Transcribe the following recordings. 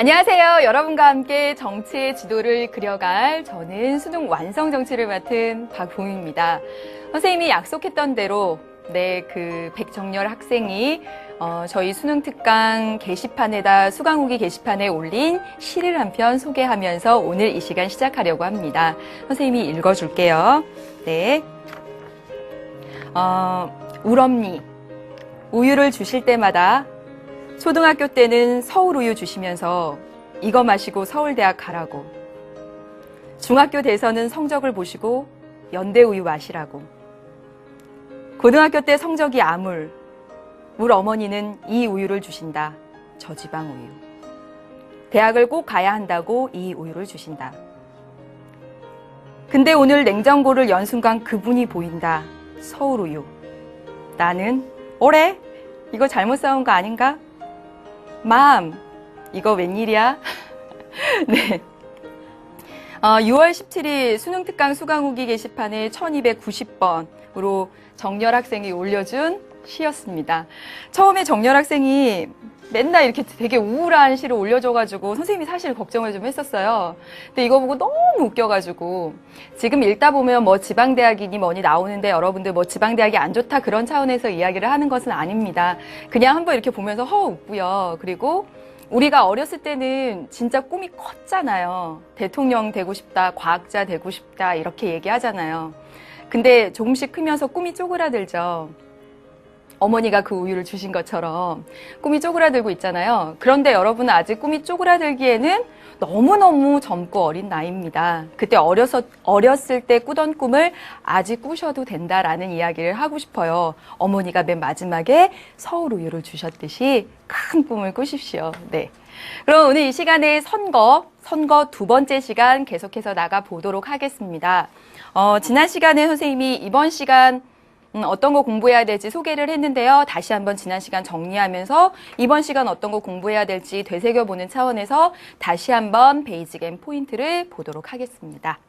안녕하세요. 여러분과 함께 정치의 지도를 그려갈 저는 수능 완성 정치를 맡은 박봉입니다. 선생님이 약속했던 대로 그 백정열 학생이 저희 수능 특강 게시판에다 수강후기 게시판에 올린 시를 한 편 소개하면서 오늘 이 시간 시작하려고 합니다. 선생님이 읽어줄게요. 네. 우럼니 우유를 주실 때마다 초등학교 때는 서울우유 주시면서 이거 마시고 서울대학 가라고, 중학교 돼서는 성적을 보시고 연대우유 마시라고, 고등학교 때 성적이 아물, 물 어머니는 이 우유를 주신다. 저지방 우유. 대학을 꼭 가야 한다고 이 우유를 주신다. 근데 오늘 냉장고를 연 순간 그분이 보인다. 서울우유. 나는 올해 이거 잘못 사온 거 아닌가? 맘, 이거 웬일이야? 네. 6월 17일 수능특강 수강후기 게시판에 1290번으로 정열 학생이 올려준 시였습니다. 처음에 정열 학생이 맨날 이렇게 되게 우울한 시를 올려줘가지고 선생님이 사실 걱정을 좀 했었어요. 근데 이거 보고 너무 웃겨가지고 지금 읽다 보면 뭐 지방대학이니 뭐니 나오는데 여러분들 뭐 지방대학이 안 좋다 그런 차원에서 이야기를 하는 것은 아닙니다. 그냥 한번 이렇게 보면서 웃고요. 그리고 우리가 어렸을 때는 진짜 꿈이 컸잖아요. 대통령 되고 싶다, 과학자 되고 싶다 이렇게 얘기하잖아요. 근데 조금씩 크면서 꿈이 쪼그라들죠. 어머니가 그 우유를 주신 것처럼 꿈이 쪼그라들고 있잖아요. 그런데 여러분은 아직 꿈이 쪼그라들기에는 너무너무 젊고 어린 나이입니다. 그때 어렸을 때 꾸던 꿈을 아직 꾸셔도 된다라는 이야기를 하고 싶어요. 어머니가 맨 마지막에 서울 우유를 주셨듯이 큰 꿈을 꾸십시오. 네. 그럼 오늘 이 시간에 선거 두 번째 시간 계속해서 나가 보도록 하겠습니다. 지난 시간에 선생님이 이번 시간 어떤 거 공부해야 될지 소개를 했는데요. 다시 한번 지난 시간 정리하면서 이번 시간 어떤 거 공부해야 될지 되새겨보는 차원에서 다시 한번 베이직 앤 포인트를 보도록 하겠습니다.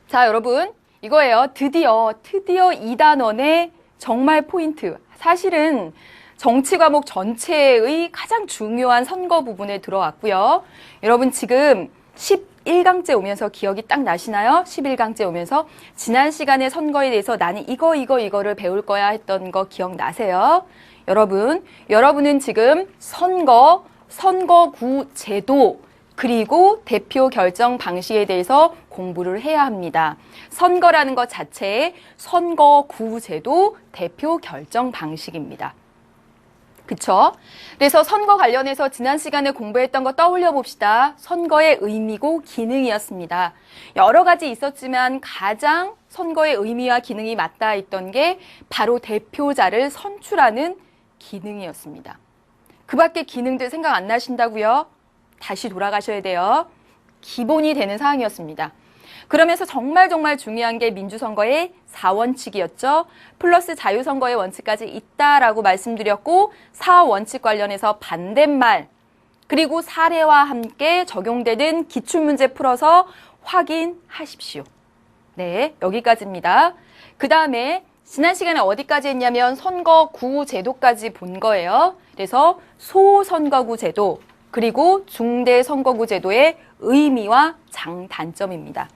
자, 여러분 이거예요. 드디어 2단원의 정말 포인트. 사실은 정치 과목 전체의 가장 중요한 선거 부분에 들어왔고요. 여러분 지금 11강째 오면서 기억이 딱 나시나요? 11강째 오면서 지난 시간에 선거에 대해서 나는 이거를 배울 거야 했던 거 기억나세요? 여러분은 지금 선거구 제도 그리고 대표 결정 방식에 대해서 공부를 해야 합니다. 선거라는 것 자체에 선거구 제도 대표 결정 방식입니다. 그쵸? 그래서 선거 관련해서 지난 시간에 공부했던 거 떠올려 봅시다. 선거의 의미고 기능이었습니다. 여러 가지 있었지만 가장 선거의 의미와 기능이 맞닿아 있던 게 바로 대표자를 선출하는 기능이었습니다. 그 밖에 기능들 생각 안 나신다고요? 다시 돌아가셔야 돼요. 기본이 되는 사항이었습니다. 그러면서 정말 중요한 게 민주선거의 4원칙이었죠. 플러스 자유선거의 원칙까지 있다라고 말씀드렸고 4원칙 관련해서 반대말 그리고 사례와 함께 적용되는 기출문제 풀어서 확인하십시오. 네, 여기까지입니다. 그 다음에 지난 시간에 어디까지 했냐면 선거구 제도까지 본 거예요. 그래서 소선거구 제도 그리고 중대선거구 제도의 의미와 장단점입니다.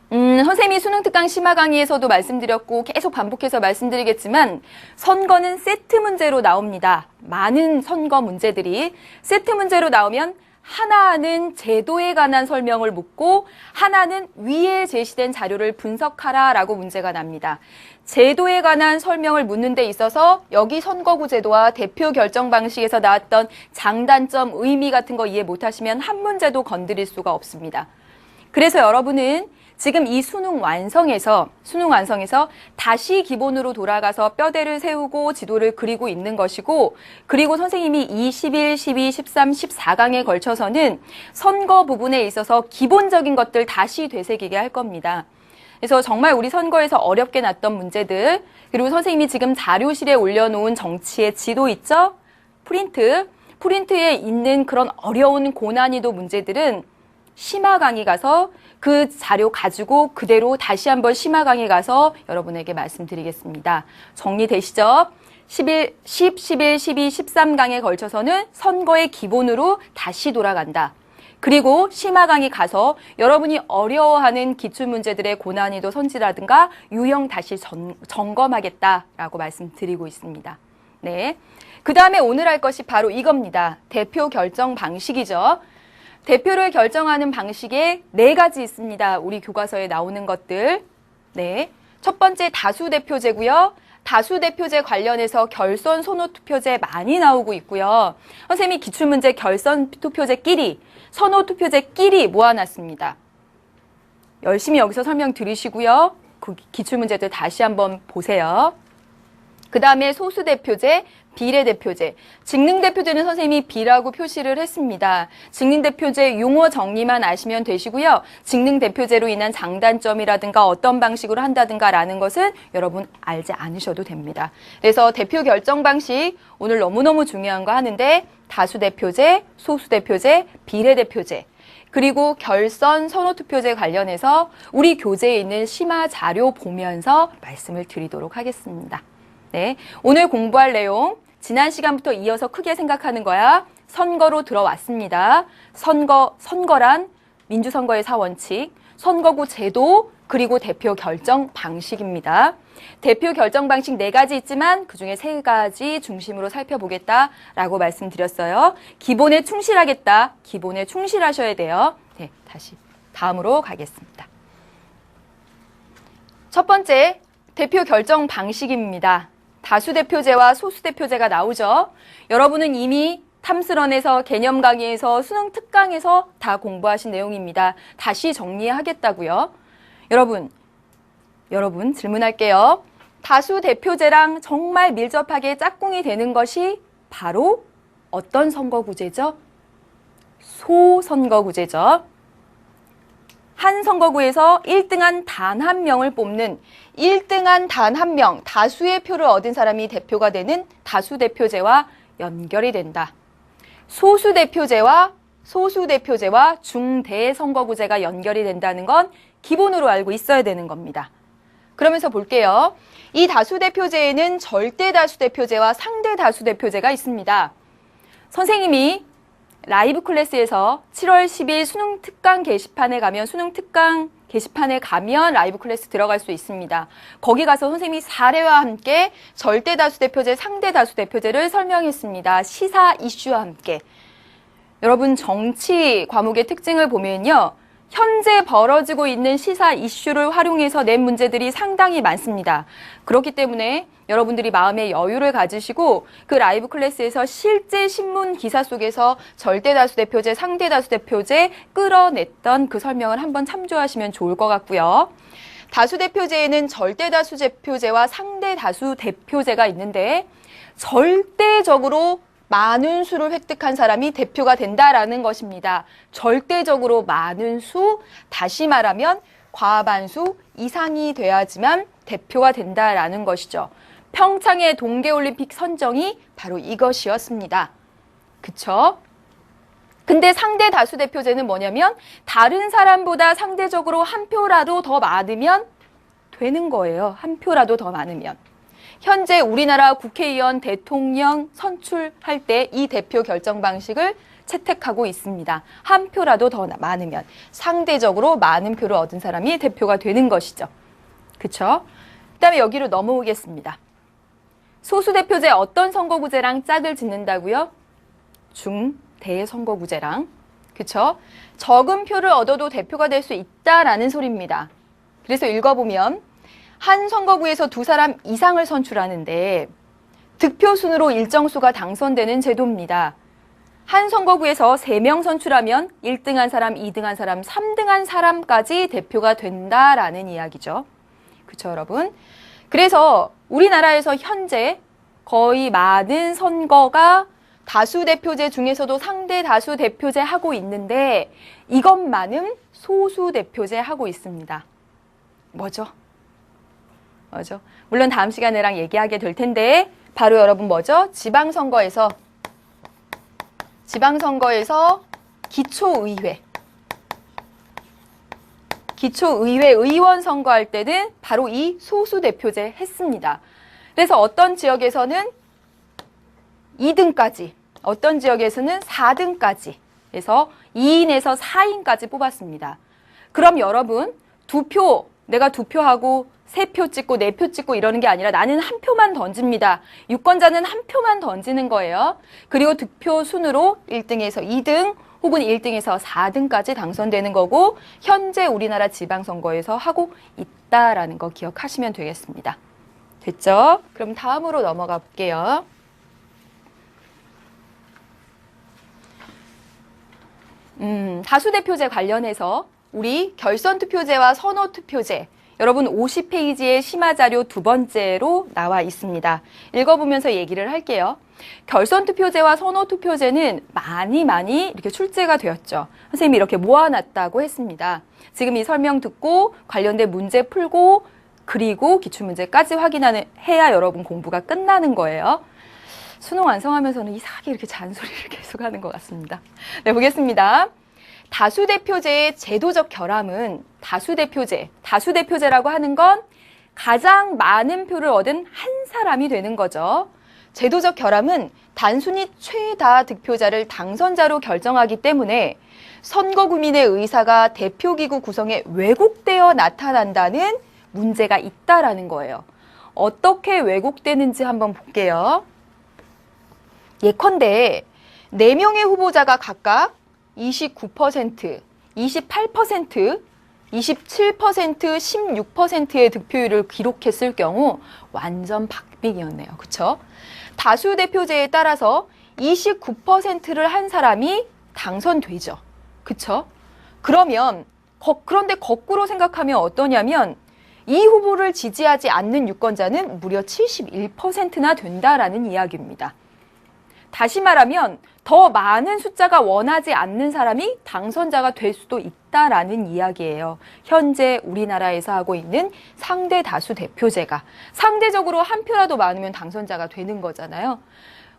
선생님이 수능특강 심화 강의에서도 말씀드렸고 계속 반복해서 말씀드리겠지만 선거는 세트 문제로 나옵니다. 많은 선거 문제들이 세트 문제로 나오면 하나는 제도에 관한 설명을 묻고 하나는 위에 제시된 자료를 분석하라라고 문제가 납니다. 제도에 관한 설명을 묻는 데 있어서 여기 선거구 제도와 대표 결정 방식에서 나왔던 장단점, 의미 같은 거 이해 못하시면 한 문제도 건드릴 수가 없습니다. 그래서 여러분은 지금 이 수능 완성에서 다시 기본으로 돌아가서 뼈대를 세우고 지도를 그리고 있는 것이고 그리고 선생님이 21, 12, 13, 14강에 걸쳐서는 선거 부분에 있어서 기본적인 것들 다시 되새기게 할 겁니다. 그래서 정말 우리 선거에서 어렵게 났던 문제들 그리고 선생님이 지금 자료실에 올려놓은 정치의 지도 있죠? 프린트에 있는 그런 어려운 고난이도 문제들은 심화 강의 가서 그 자료 가지고 그대로 다시 한번 심화 강의 가서 여러분에게 말씀드리겠습니다. 정리되시죠? 10, 11, 12, 13강에 걸쳐서는 선거의 기본으로 다시 돌아간다. 그리고 심화강에 가서 여러분이 어려워하는 기출문제들의 고난이도 선지라든가 유형 다시 점검하겠다라고 말씀드리고 있습니다. 네. 그 다음에 오늘 할 것이 바로 이겁니다. 대표 결정 방식이죠. 대표를 결정하는 방식에 4가지 있습니다. 우리 교과서에 나오는 것들. 네. 첫 번째 다수대표제고요. 다수대표제 관련해서 결선 선호투표제 많이 나오고 있고요. 선생님이 기출문제 결선 투표제끼리, 선호투표제끼리 모아놨습니다. 열심히 여기서 설명드리시고요. 그 기출문제들 다시 한번 보세요. 그 다음에 소수대표제, 비례대표제. 직능대표제는 선생님이 B라고 표시를 했습니다. 직능대표제 용어 정리만 아시면 되시고요. 직능대표제로 인한 장단점이라든가 어떤 방식으로 한다든가 라는 것은 여러분 알지 않으셔도 됩니다. 그래서 대표 결정 방식 오늘 너무너무 중요한 거 하는데 다수대표제, 소수대표제, 비례대표제 그리고 결선 선호투표제 관련해서 우리 교재에 있는 심화 자료 보면서 말씀을 드리도록 하겠습니다. 네, 오늘 공부할 내용 지난 시간부터 이어서 크게 생각하는 거야. 선거로 들어왔습니다. 선거란 민주선거의 4원칙, 선거구 제도, 그리고 대표 결정 방식입니다. 대표 결정 방식 4가지 있지만 그중에 3가지 중심으로 살펴보겠다라고 말씀드렸어요. 기본에 충실하겠다. 기본에 충실하셔야 돼요. 네, 다시 다음으로 가겠습니다. 첫 번째, 대표 결정 방식입니다. 다수대표제와 소수대표제가 나오죠. 여러분은 이미 탐스런에서 개념 강의에서 수능 특강에서 다 공부하신 내용입니다. 다시 정리하겠다고요. 여러분 질문할게요. 다수대표제랑 정말 밀접하게 짝꿍이 되는 것이 바로 어떤 선거구제죠? 소선거구제죠. 한 선거구에서 1등한 단 한 명을 뽑는 1등한 단 한 명, 다수의 표를 얻은 사람이 대표가 되는 다수대표제와 연결이 된다. 소수대표제와 중대선거구제가 연결이 된다는 건 기본으로 알고 있어야 되는 겁니다. 그러면서 볼게요. 이 다수대표제에는 절대다수대표제와 상대다수대표제가 있습니다. 선생님이 라이브 클래스에서 7월 10일 수능 특강 게시판에 가면 라이브 클래스 들어갈 수 있습니다. 거기 가서 선생님이 사례와 함께 절대다수대표제, 상대다수대표제를 설명했습니다. 시사 이슈와 함께. 여러분 정치 과목의 특징을 보면요. 현재 벌어지고 있는 시사 이슈를 활용해서 낸 문제들이 상당히 많습니다. 그렇기 때문에 여러분들이 마음의 여유를 가지시고 그 라이브 클래스에서 실제 신문 기사 속에서 절대다수대표제, 상대다수대표제 끌어냈던 그 설명을 한번 참조하시면 좋을 것 같고요. 다수대표제에는 절대다수대표제와 상대다수대표제가 있는데 절대적으로 많은 수를 획득한 사람이 대표가 된다라는 것입니다. 절대적으로 많은 수, 다시 말하면 과반수 이상이 돼야지만 대표가 된다라는 것이죠. 평창의 동계올림픽 선정이 바로 이것이었습니다. 그쵸? 근데 상대 다수 대표제는 뭐냐면 다른 사람보다 상대적으로 한 표라도 더 많으면 되는 거예요. 한 표라도 더 많으면. 현재 우리나라 국회의원, 대통령 선출할 때 이 대표 결정 방식을 채택하고 있습니다. 한 표라도 더 많으면 상대적으로 많은 표를 얻은 사람이 대표가 되는 것이죠. 그쵸? 그 다음에 여기로 넘어오겠습니다. 소수대표제 어떤 선거구제랑 짝을 짓는다고요? 중대선거구제랑. 그쵸? 적은 표를 얻어도 대표가 될 수 있다라는 소리입니다. 그래서 읽어보면 한 선거구에서 2사람 이상을 선출하는데 득표순으로 일정 수가 당선되는 제도입니다. 한 선거구에서 3명 선출하면 1등한 사람, 2등한 사람, 3등한 사람까지 대표가 된다라는 이야기죠. 그렇죠, 여러분? 그래서 우리나라에서 현재 거의 많은 선거가 다수대표제 중에서도 상대다수대표제 하고 있는데 이것만은 소수대표제 하고 있습니다. 뭐죠? 물론 다음 시간에랑 얘기하게 될 텐데 바로 여러분 뭐죠? 지방선거에서 기초의회 의원 선거할 때는 바로 이 소수대표제 했습니다. 그래서 어떤 지역에서는 2등까지, 어떤 지역에서는 4등까지, 그래서 2인에서 4인까지 뽑았습니다. 그럼 여러분, 내가 2표하고 3표 찍고 4표 찍고 이러는 게 아니라 나는 한 표만 던집니다. 유권자는 한 표만 던지는 거예요. 그리고 득표 순으로 1등에서 2등 혹은 1등에서 4등까지 당선되는 거고, 현재 우리나라 지방선거에서 하고 있다라는 거 기억하시면 되겠습니다. 됐죠? 그럼 다음으로 넘어가 볼게요. 다수대표제 관련해서 우리 결선투표제와 선호투표제, 여러분 50페이지의 심화자료 2번째로 나와 있습니다. 읽어보면서 얘기를 할게요. 결선투표제와 선호투표제는 많이 이렇게 출제가 되었죠. 선생님이 이렇게 모아놨다고 했습니다. 지금 이 설명 듣고 관련된 문제 풀고 그리고 기출문제까지 해야 여러분 공부가 끝나는 거예요. 수능 완성하면서는 이상하게 이렇게 잔소리를 계속하는 것 같습니다. 네, 보겠습니다. 다수대표제의 제도적 결함은 다수대표제라고 하는 건 가장 많은 표를 얻은 한 사람이 되는 거죠. 제도적 결함은 단순히 최다 득표자를 당선자로 결정하기 때문에 선거구민의 의사가 대표기구 구성에 왜곡되어 나타난다는 문제가 있다라는 거예요. 어떻게 왜곡되는지 한번 볼게요. 예컨대 4명의 후보자가 각각 29%, 28%, 27%, 16%의 득표율을 기록했을 경우 완전 박빙이었네요. 그쵸? 다수대표제에 따라서 29%를 한 사람이 당선되죠. 그쵸? 그런데 거꾸로 생각하면 어떠냐면 이 후보를 지지하지 않는 유권자는 무려 71%나 된다라는 이야기입니다. 다시 말하면 더 많은 숫자가 원하지 않는 사람이 당선자가 될 수도 있다라는 이야기예요. 현재 우리나라에서 하고 있는 상대 다수 대표제가 상대적으로 한 표라도 많으면 당선자가 되는 거잖아요.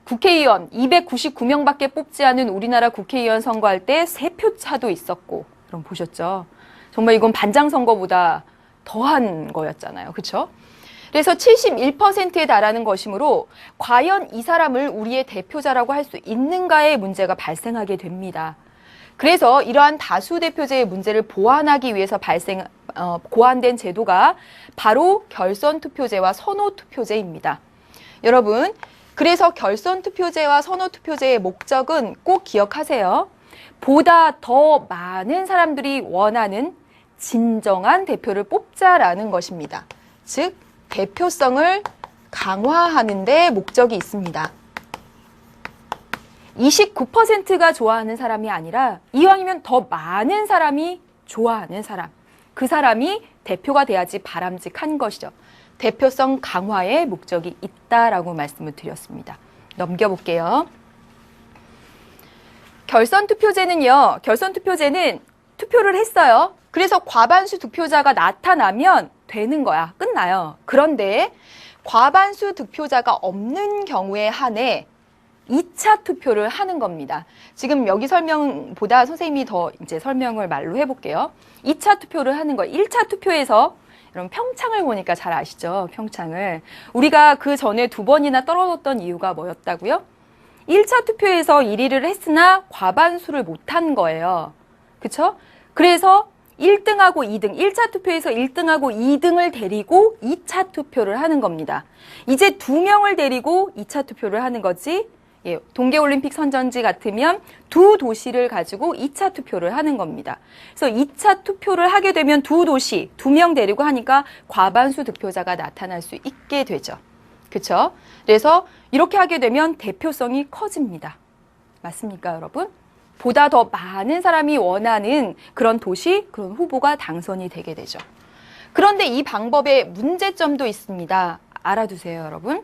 국회의원 299명밖에 뽑지 않은 우리나라 국회의원 선거할 때 3표 차도 있었고, 그럼 보셨죠? 정말 이건 반장 선거보다 더한 거였잖아요. 그렇죠? 그래서 71%에 달하는 것이므로 과연 이 사람을 우리의 대표자라고 할 수 있는가의 문제가 발생하게 됩니다. 그래서 이러한 다수대표제의 문제를 보완하기 위해서 고안된 제도가 바로 결선투표제와 선호투표제입니다. 여러분, 그래서 결선투표제와 선호투표제의 목적은 꼭 기억하세요. 보다 더 많은 사람들이 원하는 진정한 대표를 뽑자라는 것입니다. 즉, 대표성을 강화하는 데 목적이 있습니다. 29%가 좋아하는 사람이 아니라 이왕이면 더 많은 사람이 좋아하는 사람, 그 사람이 대표가 돼야지 바람직한 것이죠. 대표성 강화의 목적이 있다라고 말씀을 드렸습니다. 넘겨볼게요. 결선투표제는 투표를 했어요. 그래서 과반수 득표자가 나타나면 되는 거야. 끝나요. 그런데 과반수 득표자가 없는 경우에 한해 2차 투표를 하는 겁니다. 지금 여기 설명보다 선생님이 더 이제 설명을 말로 해볼게요. 2차 투표를 하는 거예요. 1차 투표에서 여러분 평창을 보니까 잘 아시죠? 평창을. 우리가 그 전에 2번이나 떨어졌던 이유가 뭐였다고요? 1차 투표에서 1위를 했으나 과반수를 못한 거예요. 그쵸? 그래서 1등하고 2등, 1차 투표에서 1등하고 2등을 데리고 2차 투표를 하는 겁니다. 이제 2명을 데리고 2차 투표를 하는 거지. 예, 동계올림픽 선전지 같으면 2도시를 가지고 2차 투표를 하는 겁니다. 그래서 2차 투표를 하게 되면 2도시, 2명 데리고 하니까 과반수 득표자가 나타날 수 있게 되죠. 그쵸? 그래서 이렇게 하게 되면 대표성이 커집니다. 맞습니까, 여러분? 보다 더 많은 사람이 원하는 그런 도시, 그런 후보가 당선이 되게 되죠. 그런데 이 방법에 문제점도 있습니다. 알아두세요, 여러분.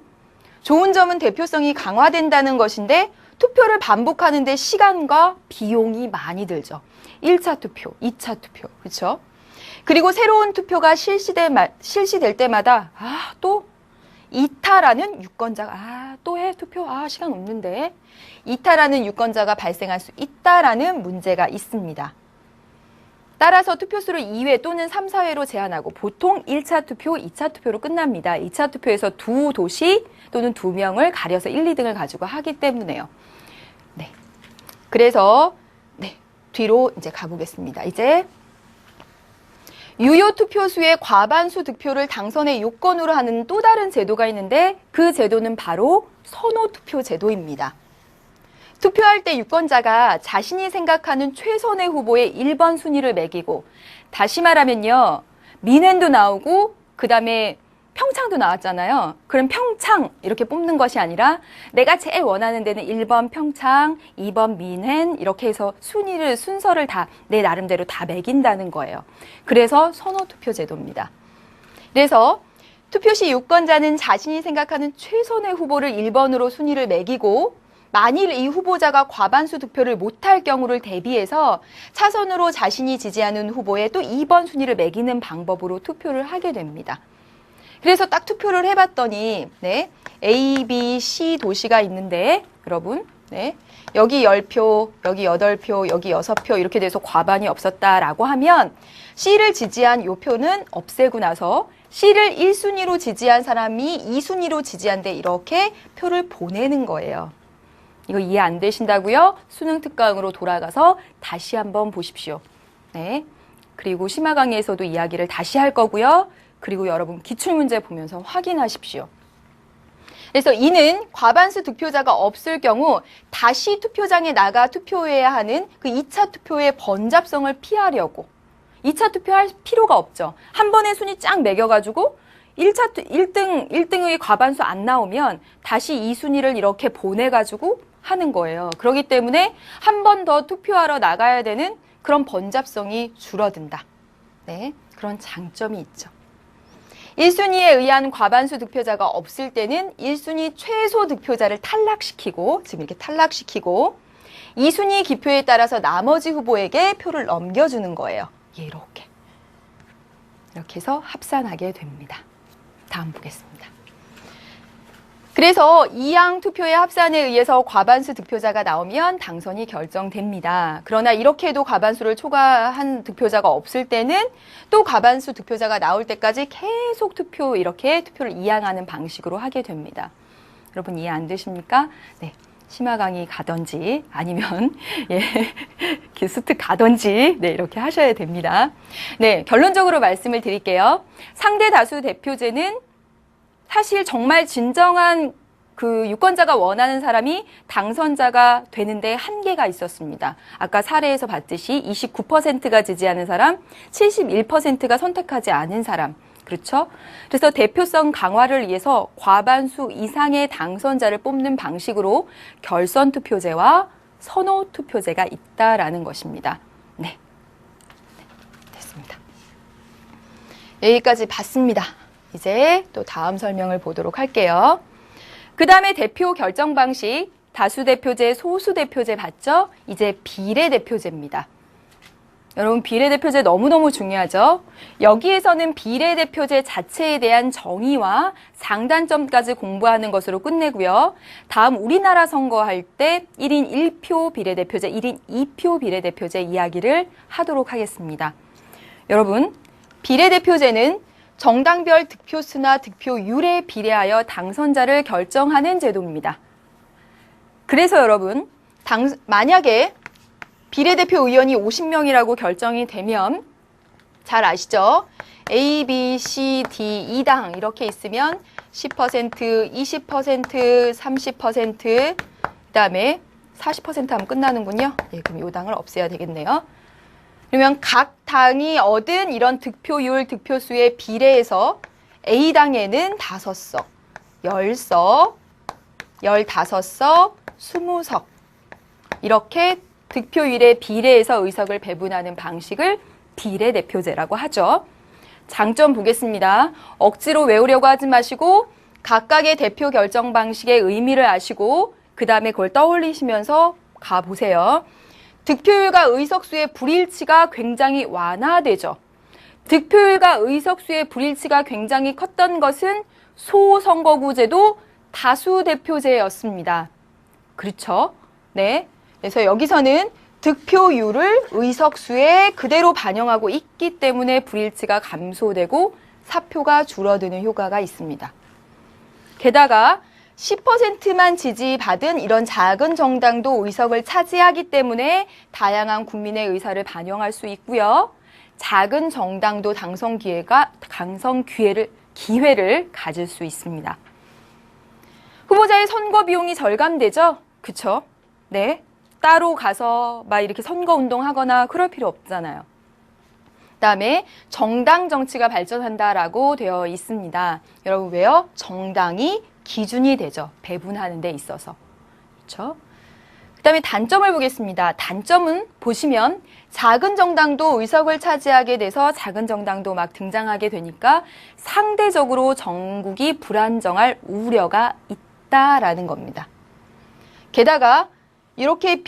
좋은 점은 대표성이 강화된다는 것인데 투표를 반복하는 데 시간과 비용이 많이 들죠. 1차 투표, 2차 투표, 그렇죠? 그리고 새로운 투표가 실시될 때마다 또 이탈하는 유권자가 또 해 투표 시간 없는데 이탈하는 유권자가 발생할 수 있다라는 문제가 있습니다. 따라서 투표수를 2회 또는 3, 4회로 제한하고 보통 1차 투표, 2차 투표로 끝납니다. 2차 투표에서 두 도시 또는 두 명을 가려서 1, 2등을 가지고 하기 때문에요. 네. 그래서 네, 뒤로 이제 가보겠습니다. 이제 유효 투표수의 과반수 득표를 당선의 요건으로 하는 또 다른 제도가 있는데 그 제도는 바로 선호 투표 제도입니다. 투표할 때 유권자가 자신이 생각하는 최선의 후보의 1번 순위를 매기고, 다시 말하면요, 민헨도 나오고 그 다음에 평창도 나왔잖아요. 그럼 평창 이렇게 뽑는 것이 아니라 내가 제일 원하는 데는 1번 평창, 2번 민헨 이렇게 해서 순서를 다 내 나름대로 다 매긴다는 거예요. 그래서 선호 투표 제도입니다. 그래서 투표 시 유권자는 자신이 생각하는 최선의 후보를 1번으로 순위를 매기고, 만일 이 후보자가 과반수 득표를 못할 경우를 대비해서 차선으로 자신이 지지하는 후보에 또 2번 순위를 매기는 방법으로 투표를 하게 됩니다. 그래서 딱 투표를 해봤더니 네, A, B, C 도시가 있는데 여러분 네, 여기 10표, 여기 8표, 여기 6표 이렇게 돼서 과반이 없었다라고 하면 C를 지지한 요 표는 없애고 나서 C를 1순위로 지지한 사람이 2순위로 지지한데 이렇게 표를 보내는 거예요. 이거 이해 안 되신다고요? 수능 특강으로 돌아가서 다시 한번 보십시오. 네. 그리고 심화 강의에서도 이야기를 다시 할 거고요. 그리고 여러분 기출문제 보면서 확인하십시오. 그래서 이는 과반수 득표자가 없을 경우 다시 투표장에 나가 투표해야 하는 그 2차 투표의 번잡성을 피하려고 2차 투표할 필요가 없죠. 한 번에 순위 쫙 매겨가지고 1등의 과반수 안 나오면 다시 2순위를 이렇게 보내가지고 하는 거예요. 그렇기 때문에 한 번 더 투표하러 나가야 되는 그런 번잡성이 줄어든다. 네, 그런 장점이 있죠. 1순위에 의한 과반수 득표자가 없을 때는 1순위 최소 득표자를 탈락시키고, 지금 이렇게 탈락시키고 2순위 기표에 따라서 나머지 후보에게 표를 넘겨주는 거예요. 이렇게 해서 합산하게 됩니다. 다음 보겠습니다. 그래서 이항 투표의 합산에 의해서 과반수 득표자가 나오면 당선이 결정됩니다. 그러나 이렇게 해도 과반수를 초과한 득표자가 없을 때는 또 과반수 득표자가 나올 때까지 계속 이렇게 투표를 이항하는 방식으로 하게 됩니다. 여러분 이해 안 되십니까? 네. 심화 강의 가든지 아니면 예, 기스트 가든지 네, 이렇게 하셔야 됩니다. 네, 결론적으로 말씀을 드릴게요. 상대 다수 대표제는 사실 정말 진정한 그 유권자가 원하는 사람이 당선자가 되는데 한계가 있었습니다. 아까 사례에서 봤듯이 29%가 지지하는 사람, 71%가 선택하지 않은 사람. 그렇죠? 그래서 대표성 강화를 위해서 과반수 이상의 당선자를 뽑는 방식으로 결선 투표제와 선호 투표제가 있다라는 것입니다. 네. 됐습니다. 여기까지 봤습니다. 이제 또 다음 설명을 보도록 할게요. 그 다음에 대표 결정 방식, 다수대표제, 소수대표제 봤죠? 이제 비례대표제입니다. 여러분 비례대표제 너무너무 중요하죠? 여기에서는 비례대표제 자체에 대한 정의와 장단점까지 공부하는 것으로 끝내고요. 다음 우리나라 선거할 때 1인 1표 비례대표제, 1인 2표 비례대표제 이야기를 하도록 하겠습니다. 여러분 비례대표제는 정당별 득표수나 득표율에 비례하여 당선자를 결정하는 제도입니다. 그래서 여러분, 만약에 비례대표 의원이 50명이라고 결정이 되면 잘 아시죠? A, B, C, D, 2당 이렇게 있으면 10%, 20%, 30%, 그다음에 40% 하면 끝나는군요. 예, 그럼 이 당을 없애야 되겠네요. 그러면 각 당이 얻은 이런 득표율, 득표수에 비례해서 A당에는 5석, 10석, 15석, 20석 이렇게 득표율에 비례해서 의석을 배분하는 방식을 비례대표제라고 하죠. 장점 보겠습니다. 억지로 외우려고 하지 마시고 각각의 대표 결정 방식의 의미를 아시고 그 다음에 그걸 떠올리시면서 가보세요. 득표율과 의석수의 불일치가 굉장히 완화되죠. 득표율과 의석수의 불일치가 굉장히 컸던 것은 소선거구제도 다수대표제였습니다. 그렇죠? 네. 그래서 여기서는 득표율을 의석수에 그대로 반영하고 있기 때문에 불일치가 감소되고 사표가 줄어드는 효과가 있습니다. 게다가 10%만 지지받은 이런 작은 정당도 의석을 차지하기 때문에 다양한 국민의 의사를 반영할 수 있고요. 작은 정당도 당선 기회를 가질 수 있습니다. 후보자의 선거 비용이 절감되죠? 그쵸? 네. 따로 가서 막 이렇게 선거 운동하거나 그럴 필요 없잖아요. 그다음에 정당 정치가 발전한다라고 되어 있습니다. 여러분 왜요? 정당이 기준이 되죠. 배분하는 데 있어서. 그렇죠? 그다음에 단점을 보겠습니다. 단점은 보시면 작은 정당도 의석을 차지하게 돼서 작은 정당도 막 등장하게 되니까 상대적으로 전국이 불안정할 우려가 있다라는 겁니다. 게다가 이렇게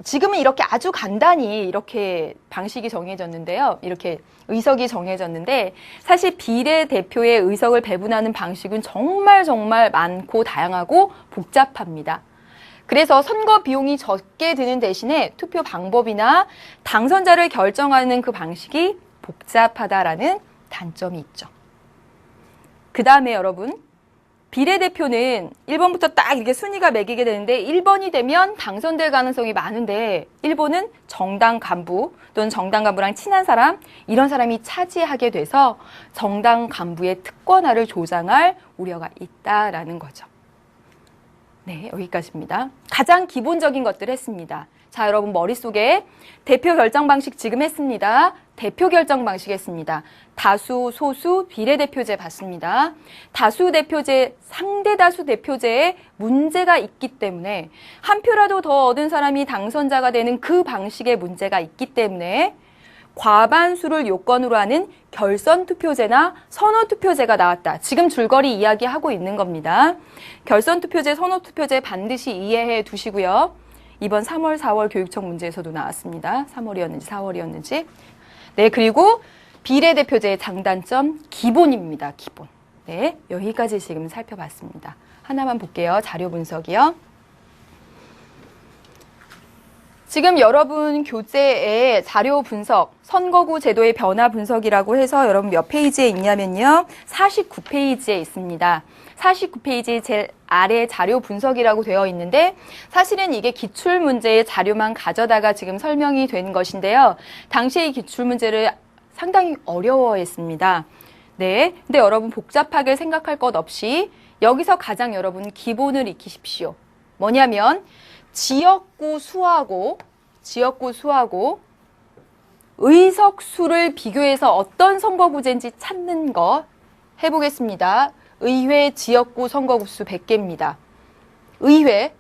지금은 이렇게 아주 간단히 이렇게 방식이 정해졌는데요. 이렇게 의석이 정해졌는데 사실 비례대표의 의석을 배분하는 방식은 정말 많고 다양하고 복잡합니다. 그래서 선거 비용이 적게 드는 대신에 투표 방법이나 당선자를 결정하는 그 방식이 복잡하다라는 단점이 있죠. 그 다음에 여러분 비례대표는 1번부터 딱 이렇게 순위가 매기게 되는데 1번이 되면 당선될 가능성이 많은데 1번은 정당 간부 또는 정당 간부랑 친한 사람 이런 사람이 차지하게 돼서 정당 간부의 특권화를 조장할 우려가 있다라는 거죠. 네, 여기까지입니다. 가장 기본적인 것들 했습니다. 자, 여러분 머릿속에 대표 결정 방식 지금 했습니다. 대표 결정 방식 했습니다. 다수, 소수, 비례대표제 봤습니다. 다수 대표제, 상대다수 대표제에 문제가 있기 때문에 한 표라도 더 얻은 사람이 당선자가 되는 그 방식에 문제가 있기 때문에 과반수를 요건으로 하는 결선투표제나 선호투표제가 나왔다. 지금 줄거리 이야기하고 있는 겁니다. 결선투표제, 선호투표제 반드시 이해해 두시고요. 이번 3월, 4월 교육청 문제에서도 나왔습니다. 3월이었는지 4월이었는지. 네, 그리고 비례대표제의 장단점, 기본입니다. 기본. 네, 여기까지 지금 살펴봤습니다. 하나만 볼게요. 자료 분석이요. 지금 여러분 교재에 자료 분석, 선거구 제도의 변화 분석이라고 해서 여러분 몇 페이지에 있냐면요. 49페이지에 있습니다. 49페이지 제일 아래 자료 분석이라고 되어 있는데 사실은 이게 기출문제의 자료만 가져다가 지금 설명이 된 것인데요. 당시에 이 기출문제를 상당히 어려워했습니다. 네, 근데 여러분 복잡하게 생각할 것 없이 여기서 가장 여러분 기본을 익히십시오. 뭐냐면 지역구 수하고 의석수를 비교해서 어떤 선거구제인지 찾는 거 해보겠습니다. 의회 지역구 선거구수 100개입니다. 의회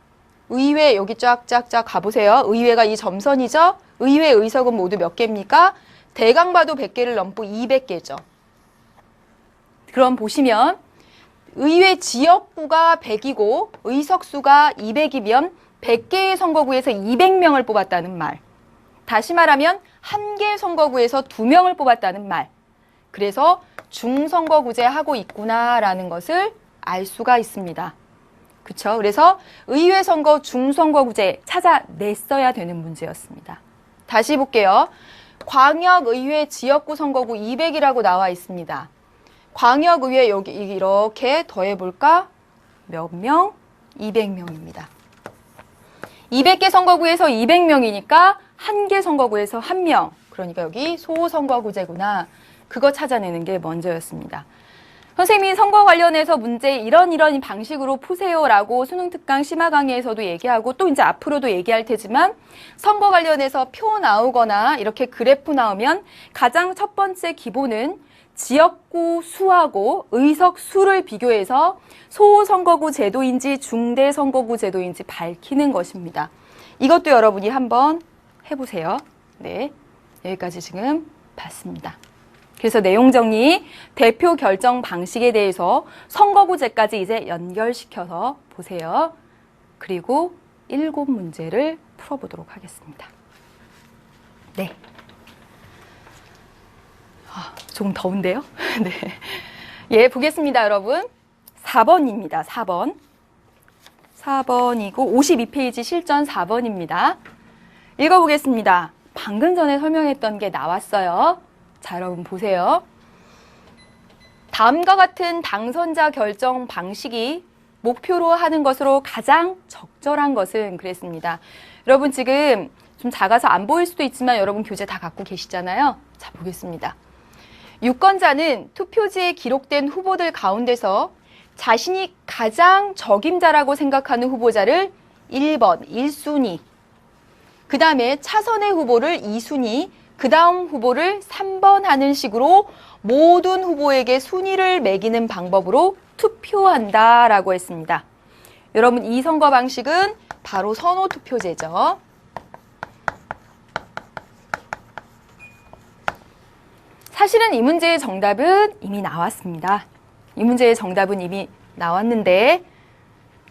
여기 쫙쫙쫙 가보세요. 의회가 이 점선이죠? 의회 의석은 모두 몇 개입니까? 대강 봐도 100개를 넘고 200개죠. 그럼 보시면 의회 지역구가 100이고 의석수가 200이면 100개의 선거구에서 200명을 뽑았다는 말. 다시 말하면 한 개 선거구에서 2명을 뽑았다는 말. 그래서 중선거구제 하고 있구나라는 것을 알 수가 있습니다. 그렇죠? 그래서 의회 선거 중선거구제 찾아냈어야 되는 문제였습니다. 다시 볼게요. 광역의회 지역구 선거구 200이라고 나와 있습니다. 광역의회 여기 이렇게 더해볼까? 몇 명? 200명입니다. 200개 선거구에서 200명이니까 한 개 선거구에서 1명. 그러니까 여기 소선거구제구나. 그거 찾아내는 게 먼저였습니다. 선생님이 선거 관련해서 문제 이런 방식으로 푸세요라고 수능 특강 심화 강의에서도 얘기하고 또 이제 앞으로도 얘기할 테지만 선거 관련해서 표 나오거나 이렇게 그래프 나오면 가장 첫 번째 기본은 지역구 수하고 의석 수를 비교해서 소선거구 제도인지 중대선거구 제도인지 밝히는 것입니다. 이것도 여러분이 한번 해보세요. 네, 여기까지 지금 봤습니다. 그래서 내용 정리, 대표 결정 방식에 대해서 선거구제까지 이제 연결시켜서 보세요. 그리고 7문제를 풀어보도록 하겠습니다. 네. 조금 더운데요? 네. 예, 보겠습니다, 여러분. 4번입니다. 4번이고 52페이지 실전 4번입니다. 읽어보겠습니다. 방금 전에 설명했던 게 나왔어요. 자, 여러분 보세요. 다음과 같은 당선자 결정 방식이 목표로 하는 것으로 가장 적절한 것은 그랬습니다. 여러분 지금 좀 작아서 안 보일 수도 있지만 여러분 교재 다 갖고 계시잖아요. 자, 보겠습니다. 유권자는 투표지에 기록된 후보들 가운데서 자신이 가장 적임자라고 생각하는 후보자를 1번 1순위, 그 다음에 차선의 후보를 2순위, 그 다음 후보를 3번 하는 식으로 모든 후보에게 순위를 매기는 방법으로 투표한다라고 했습니다. 여러분 이 선거 방식은 바로 선호투표제죠. 사실은 이 문제의 정답은 이미 나왔습니다. 이 문제의 정답은 이미 나왔는데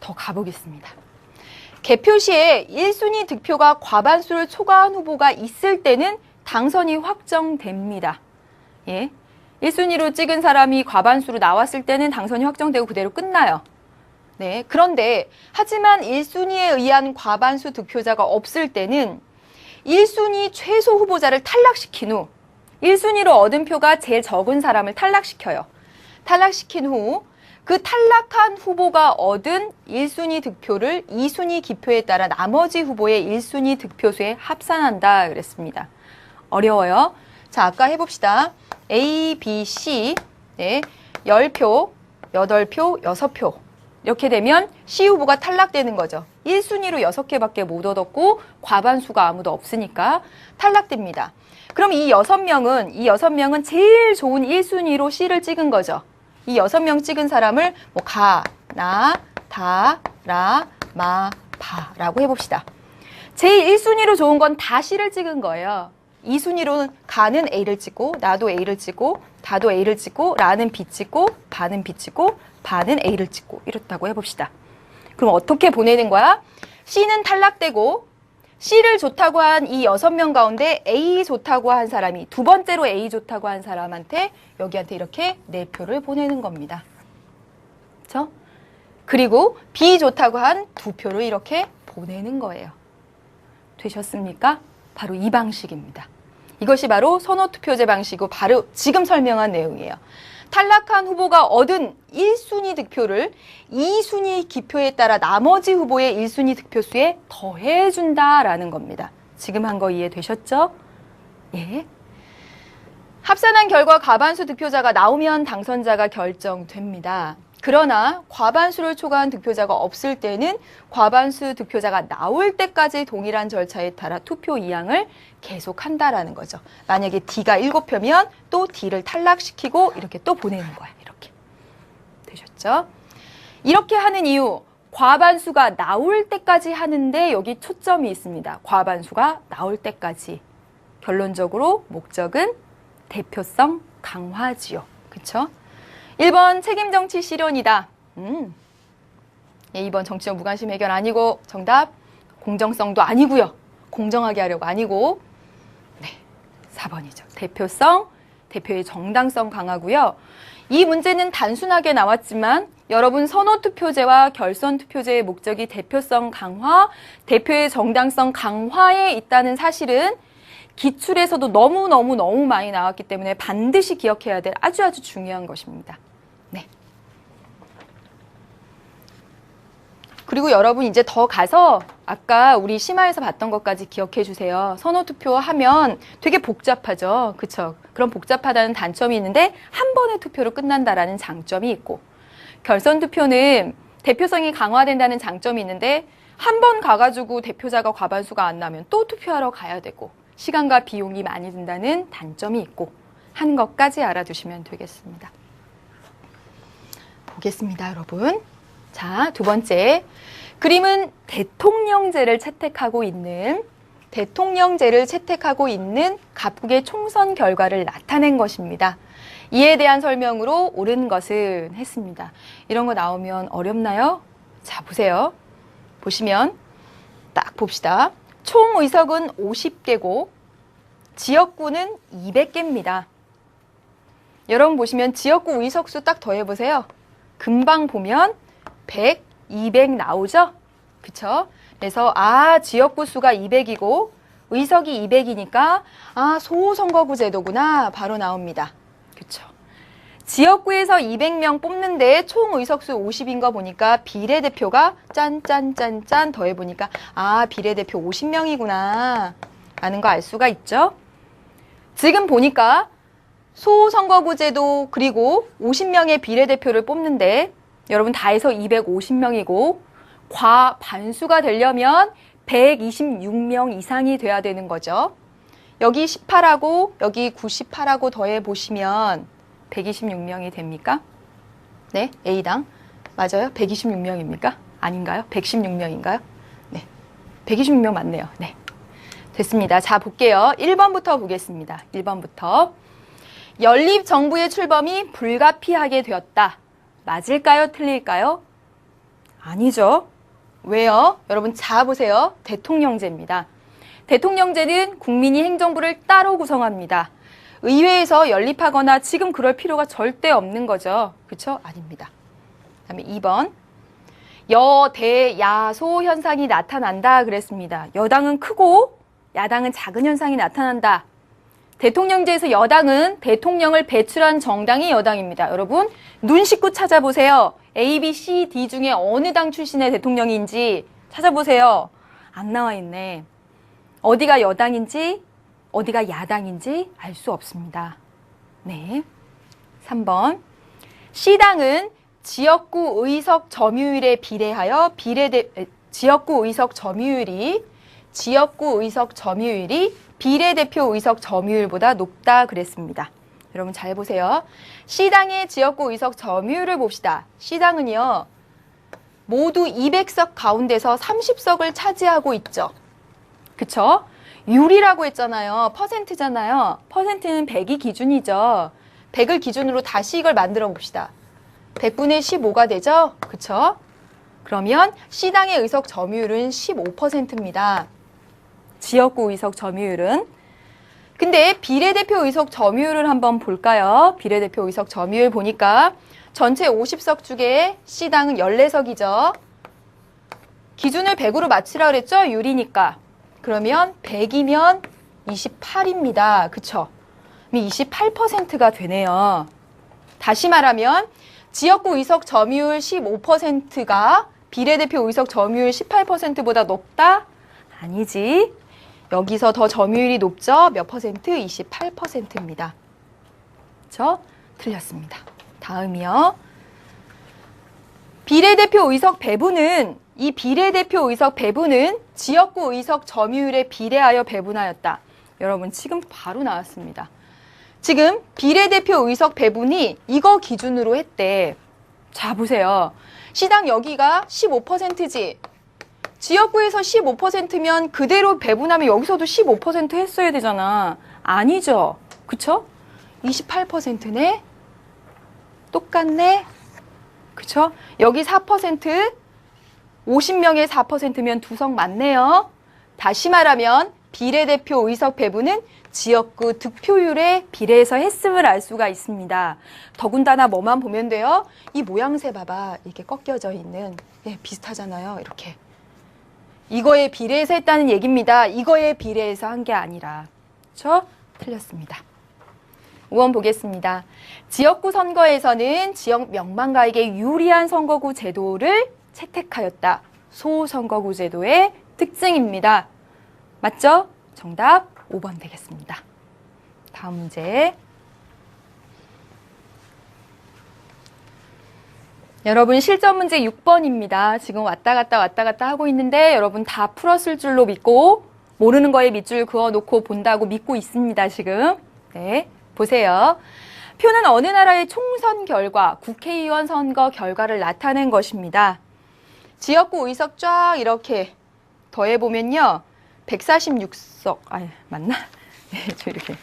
더 가보겠습니다. 개표 시에 1순위 득표가 과반수를 초과한 후보가 있을 때는 당선이 확정됩니다. 예. 1순위로 찍은 사람이 과반수로 나왔을 때는 당선이 확정되고 그대로 끝나요. 네. 그런데 하지만 1순위에 의한 과반수 득표자가 없을 때는 1순위 최소 후보자를 탈락시킨 후 1순위로 얻은 표가 제일 적은 사람을 탈락시켜요. 탈락시킨 후 그 탈락한 후보가 얻은 1순위 득표를 2순위 기표에 따라 나머지 후보의 1순위 득표수에 합산한다 그랬습니다. 어려워요. 자, 아까 해봅시다. A, B, C, 네, 10표, 8표, 6표. 이렇게 되면 C 후보가 탈락되는 거죠. 1순위로 6개밖에 못 얻었고 과반수가 아무도 없으니까 탈락됩니다. 그럼 이 6명은 제일 좋은 1순위로 C를 찍은 거죠. 이 6명 찍은 사람을 뭐 가, 나, 다, 라, 마, 바 라고 해봅시다. 제일 1순위로 좋은 건 다 C를 찍은 거예요. 2순위로는 가는 A를 찍고, 나도 A를 찍고, 다도 A를 찍고, 라는 B 찍고, 바는 B 찍고, 바는 A를 찍고 이렇다고 해봅시다. 그럼 어떻게 보내는 거야? C는 탈락되고 C를 좋다고 한 이 6명 가운데 A 좋다고 한 사람이 두 번째로 A 좋다고 한 사람한테 여기한테 이렇게 4표를 보내는 겁니다. 그렇죠? 그리고 B 좋다고 한 2표를 이렇게 보내는 거예요. 되셨습니까? 바로 이 방식입니다. 이것이 바로 선호투표제 방식이고 바로 지금 설명한 내용이에요. 탈락한 후보가 얻은 1순위 득표를 2순위 기표에 따라 나머지 후보의 1순위 득표수에 더해준다라는 겁니다. 지금 한 거 이해되셨죠? 예. 합산한 결과 과반수 득표자가 나오면 당선자가 결정됩니다. 그러나 과반수를 초과한 득표자가 없을 때는 과반수 득표자가 나올 때까지 동일한 절차에 따라 투표 이항을 계속한다라는 거죠. 만약에 D가 7표면 또 D를 탈락시키고 이렇게 또 보내는 거야. 이렇게. 되셨죠? 이렇게 하는 이유, 과반수가 나올 때까지 하는데 여기 초점이 있습니다. 과반수가 나올 때까지. 결론적으로 목적은 대표성 강화지요. 그쵸? 1번 책임정치 실현이다. 예, 2번 정치적 무관심 해결 아니고 정답 공정성도 아니고요. 공정하게 하려고 아니고 네, 4번이죠. 대표성, 대표의 정당성 강화고요. 이 문제는 단순하게 나왔지만 여러분 선호투표제와 결선투표제의 목적이 대표성 강화, 대표의 정당성 강화에 있다는 사실은 기출에서도 너무 많이 나왔기 때문에 반드시 기억해야 될 아주 중요한 것입니다. 네. 그리고 여러분 이제 더 가서 아까 우리 심화에서 봤던 것까지 기억해 주세요. 선호투표 하면 되게 복잡하죠. 그쵸? 그런 복잡하다는 단점이 있는데 한 번의 투표로 끝난다라는 장점이 있고 결선투표는 대표성이 강화된다는 장점이 있는데 한 번 가가지고 대표자가 과반수가 안 나면 또 투표하러 가야 되고 시간과 비용이 많이 든다는 단점이 있고 한 것까지 알아두시면 되겠습니다. 보겠습니다, 여러분. 자, 두 번째. 그림은 대통령제를 채택하고 있는 각국의 총선 결과를 나타낸 것입니다. 이에 대한 설명으로 옳은 것은 했습니다. 이런 거 나오면 어렵나요? 자, 보세요. 보시면 딱 봅시다. 총 의석은 50개고 지역구는 200개입니다. 여러분 보시면 지역구 의석수 딱 더해보세요. 금방 보면 100, 200 나오죠? 그쵸? 그래서 지역구 수가 200이고 의석이 200이니까 소선거구 제도구나 바로 나옵니다. 그쵸? 지역구에서 200명 뽑는데 총 의석수 50인 거 보니까 비례대표가 짠짠짠짠 더해보니까 비례대표 50명이구나 라는 거 알 수가 있죠. 지금 보니까 소선거구 제도 그리고 50명의 비례대표를 뽑는데 여러분 다 해서 250명이고 과반수가 되려면 126명 이상이 돼야 되는 거죠. 여기 18하고 여기 98하고 더해보시면 126명이 됩니까? 네, A당. 맞아요? 126명입니까? 아닌가요? 116명인가요? 네, 126명 맞네요. 네, 됐습니다. 자, 볼게요. 1번부터 보겠습니다. 1번부터. 연립정부의 출범이 불가피하게 되었다. 맞을까요? 틀릴까요? 아니죠. 왜요? 여러분 자 보세요. 대통령제입니다. 대통령제는 국민이 행정부를 따로 구성합니다. 의회에서 연립하거나 지금 그럴 필요가 절대 없는 거죠. 그렇죠? 아닙니다. 그다음에 2번. 여대야소 현상이 나타난다 그랬습니다. 여당은 크고 야당은 작은 현상이 나타난다. 대통령제에서 여당은 대통령을 배출한 정당이 여당입니다. 여러분 눈 씻고 찾아보세요. A, B, C, D 중에 어느 당 출신의 대통령인지 찾아보세요. 안 나와 있네. 어디가 여당인지 어디가 야당인지 알 수 없습니다. 네. 3번. C당은 지역구 의석 점유율에 비례하여 지역구 의석 점유율이 비례대표 의석 점유율보다 높다 그랬습니다. 여러분 잘 보세요. C당의 지역구 의석 점유율을 봅시다. C당은요. 모두 200석 가운데서 30석을 차지하고 있죠. 그쵸? 율이라고 했잖아요. 퍼센트잖아요. 퍼센트는 100이 기준이죠. 100을 기준으로 다시 이걸 만들어 봅시다. 100분의 15가 되죠? 그쵸? 그러면 C당의 의석 점유율은 15%입니다. 지역구 의석 점유율은. 근데 비례대표 의석 점유율을 한번 볼까요? 비례대표 의석 점유율 보니까 전체 50석 중에 C당은 14석이죠. 기준을 100으로 맞추라 그랬죠? 율이니까. 그러면 100이면 28입니다. 그쵸? 28%가 되네요. 다시 말하면 지역구 의석 점유율 15%가 비례대표 의석 점유율 18%보다 높다? 아니지. 여기서 더 점유율이 높죠? 몇 퍼센트? 28%입니다. 그렇죠? 틀렸습니다. 다음이요. 비례대표 의석 배분은 이 비례대표 의석 배분은 지역구 의석 점유율에 비례하여 배분하였다. 여러분 지금 바로 나왔습니다. 지금 비례대표 의석 배분이 이거 기준으로 했대. 자 보세요. C당 여기가 15%지. 지역구에서 15%면 그대로 배분하면 여기서도 15% 했어야 되잖아. 아니죠. 그쵸? 28%네. 똑같네. 그쵸? 여기 4%, 50명의 4%면 2석 맞네요. 다시 말하면 비례대표 의석 배분은 지역구 득표율에 비례해서 했음을 알 수가 있습니다. 더군다나 뭐만 보면 돼요? 이 모양새 봐봐. 이렇게 꺾여져 있는. 비슷하잖아요. 이렇게. 이거에 비례해서 했다는 얘기입니다. 이거에 비례해서 한 게 아니라. 그렇죠? 틀렸습니다. 5번 보겠습니다. 지역구 선거에서는 지역 명망가에게 유리한 선거구 제도를 채택하였다. 소선거구 제도의 특징입니다. 맞죠? 정답 5번 되겠습니다. 다음 문제. 여러분 실전 문제 6번입니다. 지금 왔다 갔다 하고 있는데 여러분 다 풀었을 줄로 믿고 모르는 거에 밑줄 그어놓고 본다고 믿고 있습니다. 지금. 네, 보세요. 표는 어느 나라의 총선 결과, 국회의원 선거 결과를 나타낸 것입니다. 지역구 의석 쫙 이렇게 더해보면요. 146석, 맞나? 네, 저 이렇게.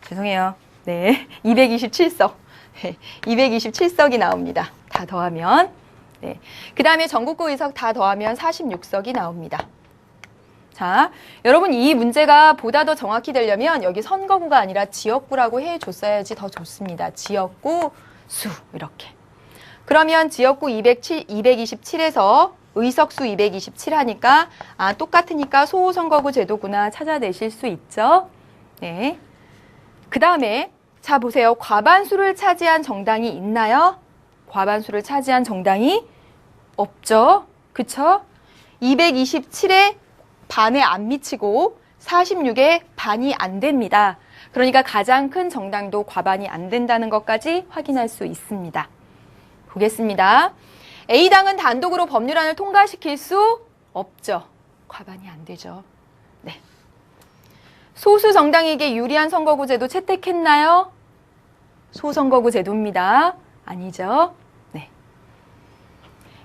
죄송해요. 네, 227석. 네, 227석이 나옵니다. 다 더하면. 네. 그 다음에 전국구 의석 다 더하면 46석이 나옵니다. 자, 여러분 이 문제가 보다 더 정확히 되려면 여기 선거구가 아니라 지역구라고 해줬어야지 더 좋습니다. 지역구 수 이렇게. 그러면 지역구 227에서 의석수 227 하니까 똑같으니까 소선거구 제도구나 찾아내실 수 있죠. 네. 그 다음에 자 보세요. 과반수를 차지한 정당이 있나요? 과반수를 차지한 정당이 없죠. 그쵸? 227에 반에 안 미치고 46에 반이 안 됩니다. 그러니까 가장 큰 정당도 과반이 안 된다는 것까지 확인할 수 있습니다. 보겠습니다. A당은 단독으로 법률안을 통과시킬 수 없죠. 과반이 안 되죠. 네. 소수 정당에게 유리한 선거구 제도 채택했나요? 소선거구 제도입니다. 아니죠. 네.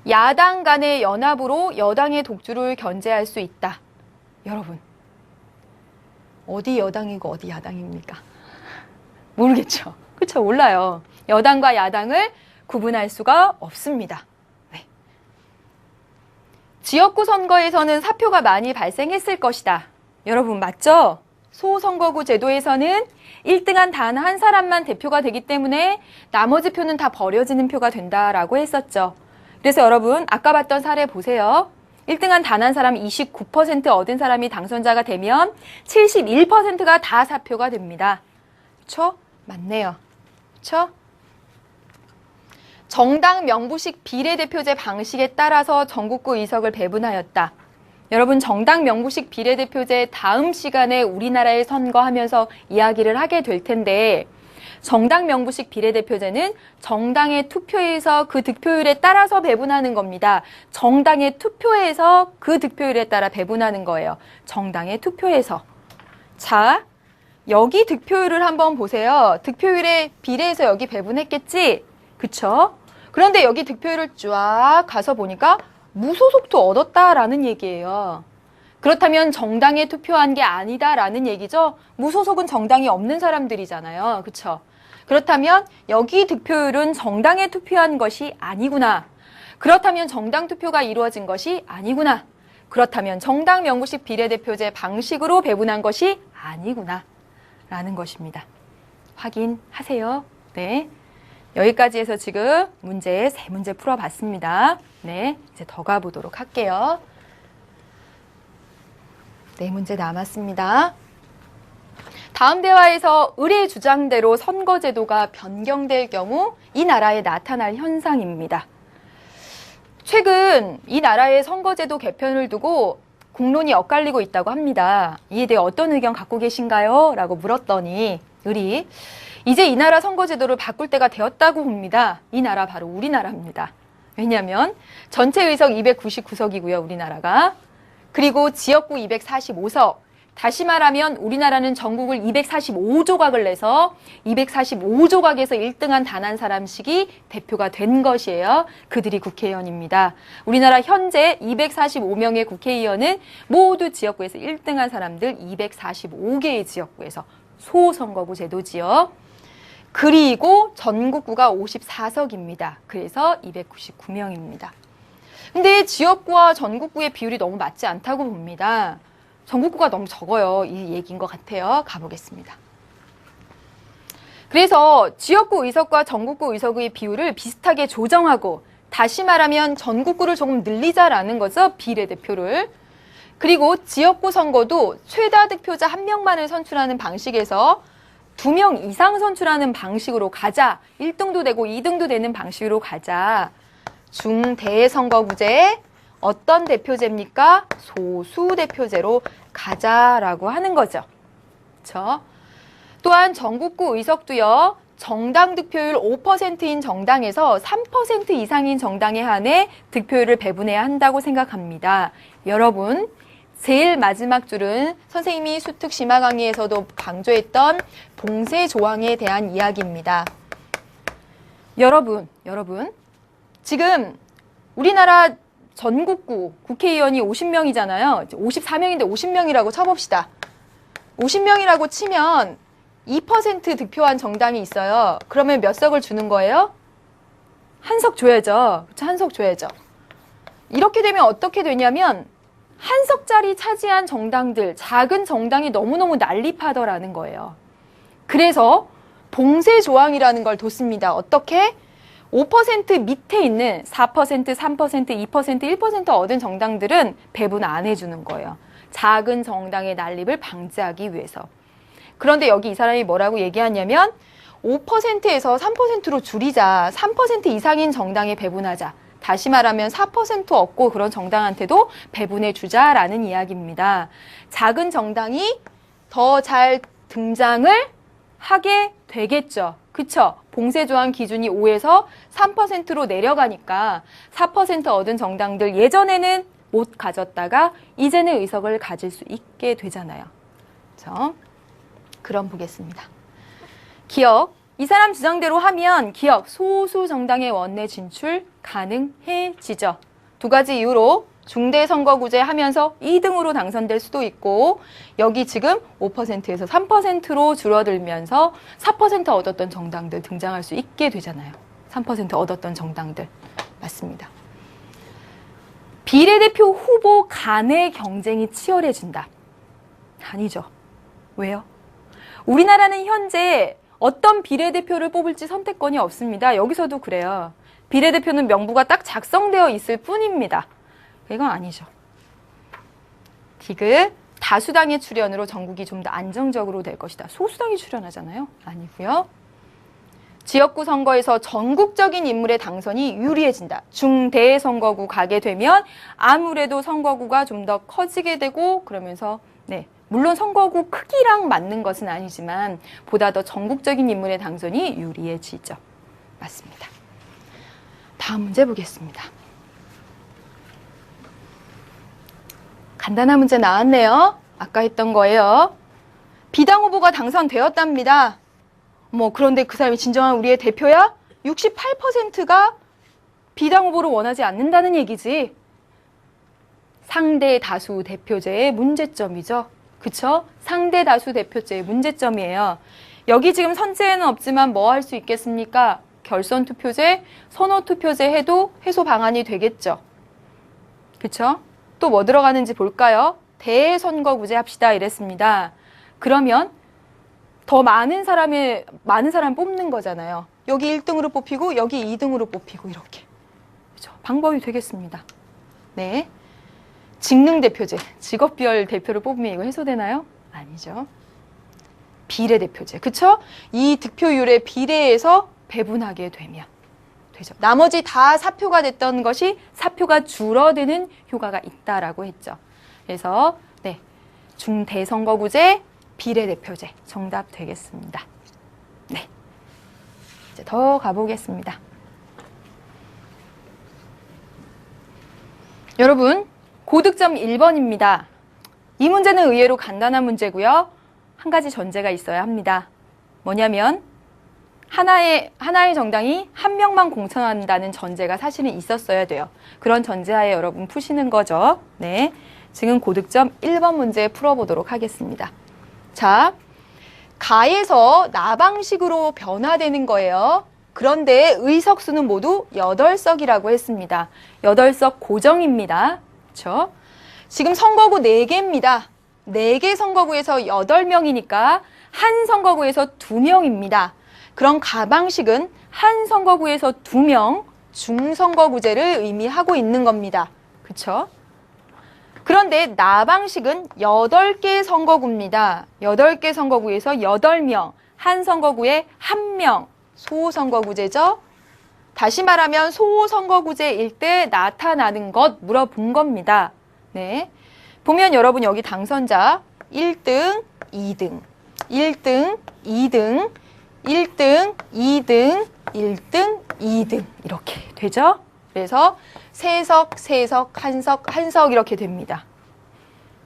야당 간의 연합으로 여당의 독주를 견제할 수 있다. 여러분, 어디 여당이고 어디 야당입니까? 모르겠죠. 그렇죠? 몰라요. 여당과 야당을 구분할 수가 없습니다. 네. 지역구 선거에서는 사표가 많이 발생했을 것이다. 여러분 맞죠? 소선거구 제도에서는 1등한 단 한 사람만 대표가 되기 때문에 나머지 표는 다 버려지는 표가 된다라고 했었죠. 그래서 여러분 아까 봤던 사례 보세요. 1등한 단 한 사람 29% 얻은 사람이 당선자가 되면 71%가 다 사표가 됩니다. 그렇죠? 맞네요. 그렇죠? 정당 명부식 비례대표제 방식에 따라서 전국구 의석을 배분하였다. 여러분 정당 명부식 비례대표제 다음 시간에 우리나라에 선거하면서 이야기를 하게 될 텐데 정당 명부식 비례대표제는 정당의 투표에서 그 득표율에 따라서 배분하는 겁니다. 정당의 투표에서 그 득표율에 따라 배분하는 거예요. 정당의 투표에서. 자, 여기 득표율을 한번 보세요. 득표율에 비례해서 여기 배분했겠지? 그쵸? 그런데 여기 득표율을 쫙 가서 보니까 무소속도 얻었다라는 얘기예요. 그렇다면 정당에 투표한 게 아니다라는 얘기죠. 무소속은 정당이 없는 사람들이잖아요. 그렇죠? 그렇다면 여기 득표율은 정당에 투표한 것이 아니구나. 그렇다면 정당 투표가 이루어진 것이 아니구나. 그렇다면 정당 명부식 비례대표제 방식으로 배분한 것이 아니구나. 라는 것입니다. 확인하세요. 네. 여기까지 해서 지금 문제 3문제 풀어봤습니다. 네, 이제 더 가보도록 할게요. 4문제 남았습니다. 다음 대화에서 을의 주장대로 선거제도가 변경될 경우 이 나라에 나타날 현상입니다. 최근 이 나라의 선거제도 개편을 두고 공론이 엇갈리고 있다고 합니다. 이에 대해 어떤 의견 갖고 계신가요? 라고 물었더니 을이 이제 이 나라 선거제도를 바꿀 때가 되었다고 봅니다. 이 나라 바로 우리나라입니다. 왜냐하면 전체 의석 299석이고요. 우리나라가. 그리고 지역구 245석. 다시 말하면 우리나라는 전국을 245조각을 내서 245조각에서 1등한 단 한 사람씩이 대표가 된 것이에요. 그들이 국회의원입니다. 우리나라 현재 245명의 국회의원은 모두 지역구에서 1등한 사람들 245개의 지역구에서 소선거구 제도지요. 그리고 전국구가 54석입니다. 그래서 299명입니다. 근데 지역구와 전국구의 비율이 너무 맞지 않다고 봅니다. 전국구가 너무 적어요. 이 얘기인 것 같아요. 가보겠습니다. 그래서 지역구 의석과 전국구 의석의 비율을 비슷하게 조정하고 다시 말하면 전국구를 조금 늘리자라는 거죠. 비례대표를. 그리고 지역구 선거도 최다 득표자 1명만을 선출하는 방식에서 2명 이상 선출하는 방식으로 가자. 1등도 되고 2등도 되는 방식으로 가자. 중대선거구제 어떤 대표제입니까? 소수대표제로 가자라고 하는 거죠. 그렇죠? 또한 전국구 의석도요. 정당 득표율 5%인 정당에서 3% 이상인 정당에 한해 득표율을 배분해야 한다고 생각합니다. 여러분, 제일 마지막 줄은 선생님이 수특 심화 강의에서도 강조했던 봉쇄 조항에 대한 이야기입니다. 여러분, 지금 우리나라 전국구 국회의원이 50명이잖아요. 54명인데 50명이라고 쳐봅시다. 50명이라고 치면 2% 득표한 정당이 있어요. 그러면 몇 석을 주는 거예요? 한 석 줘야죠. 그렇죠? 한 석 줘야죠. 이렇게 되면 어떻게 되냐면 한 석짜리 차지한 정당들, 작은 정당이 너무너무 난립하더라는 거예요. 그래서 봉쇄 조항이라는 걸 뒀습니다. 어떻게? 5% 밑에 있는 4%, 3%, 2%, 1% 얻은 정당들은 배분 안 해주는 거예요. 작은 정당의 난립을 방지하기 위해서. 그런데 여기 이 사람이 뭐라고 얘기하냐면 5%에서 3%로 줄이자. 3% 이상인 정당에 배분하자. 다시 말하면 4% 얻고 그런 정당한테도 배분해 주자라는 이야기입니다. 작은 정당이 더 잘 등장을 하게 되겠죠. 그쵸? 봉쇄조항 기준이 5에서 3%로 내려가니까 4% 얻은 정당들 예전에는 못 가졌다가 이제는 의석을 가질 수 있게 되잖아요. 그렇죠? 그럼 보겠습니다. 기억, 이 사람 주장대로 하면 기억, 소수 정당의 원내 진출 가능해지죠. 두 가지 이유로 중대선거구제 하면서 2등으로 당선될 수도 있고 여기 지금 5%에서 3%로 줄어들면서 4% 얻었던 정당들 등장할 수 있게 되잖아요. 3% 얻었던 정당들. 맞습니다. 비례대표 후보 간의 경쟁이 치열해진다. 아니죠. 왜요? 우리나라는 현재 어떤 비례대표를 뽑을지 선택권이 없습니다. 여기서도 그래요. 비례대표는 명부가 딱 작성되어 있을 뿐입니다. 이건 아니죠. 디귿, 다수당의 출현으로 전국이 좀 더 안정적으로 될 것이다. 소수당이 출현하잖아요. 아니고요. 지역구 선거에서 전국적인 인물의 당선이 유리해진다. 중대선거구 가게 되면 아무래도 선거구가 좀 더 커지게 되고 그러면서 물론 선거구 크기랑 맞는 것은 아니지만 보다 더 전국적인 인물의 당선이 유리해지죠. 맞습니다. 다음 문제 보겠습니다. 간단한 문제 나왔네요. 아까 했던 거예요. 비당 후보가 당선되었답니다. 그런데 그 사람이 진정한 우리의 대표야? 68%가 비당 후보를 원하지 않는다는 얘기지. 상대 다수 대표제의 문제점이죠. 그쵸? 상대 다수 대표제의 문제점이에요. 여기 지금 선제에는 없지만 뭐 할 수 있겠습니까? 결선 투표제, 선호 투표제 해도 해소 방안이 되겠죠. 그쵸? 또 뭐 들어가는지 볼까요? 대선거구제 합시다 이랬습니다. 그러면 더 많은 사람 뽑는 거잖아요. 여기 1등으로 뽑히고 여기 2등으로 뽑히고 이렇게. 그죠? 방법이 되겠습니다. 네. 직능대표제, 직업별 대표를 뽑으면 이거 해소되나요? 아니죠. 비례대표제, 그쵸? 이 득표율에 비례해서 배분하게 되면 되죠. 나머지 다 사표가 됐던 것이 사표가 줄어드는 효과가 있다라고 했죠. 그래서 중대선거구제, 비례대표제 정답 되겠습니다. 네, 이제 더 가보겠습니다. 여러분, 고득점 1번입니다. 이 문제는 의외로 간단한 문제고요. 한 가지 전제가 있어야 합니다. 뭐냐면 하나의 정당이 한 명만 공천한다는 전제가 사실은 있었어야 돼요. 그런 전제하에 여러분 푸시는 거죠. 네, 지금 고득점 1번 문제 풀어보도록 하겠습니다. 자, 가에서 나방식으로 변화되는 거예요. 그런데 의석수는 모두 8석이라고 했습니다. 8석 고정입니다. 그렇죠? 지금 선거구 4개입니다. 4개 선거구에서 8명이니까 한 선거구에서 2명입니다. 그럼 가방식은 한 선거구에서 2명, 중선거구제를 의미하고 있는 겁니다. 그렇죠? 그런데 나방식은 8개 선거구입니다. 8개 선거구에서 8명, 한 선거구에 1명, 소선거구제죠. 다시 말하면 소선거구제일 때 나타나는 것 물어본 겁니다. 네, 보면 여러분 여기 당선자 1등, 2등, 1등, 2등, 1등, 2등, 1등, 2등 이렇게 되죠. 그래서 세석, 세석, 한석 이렇게 됩니다.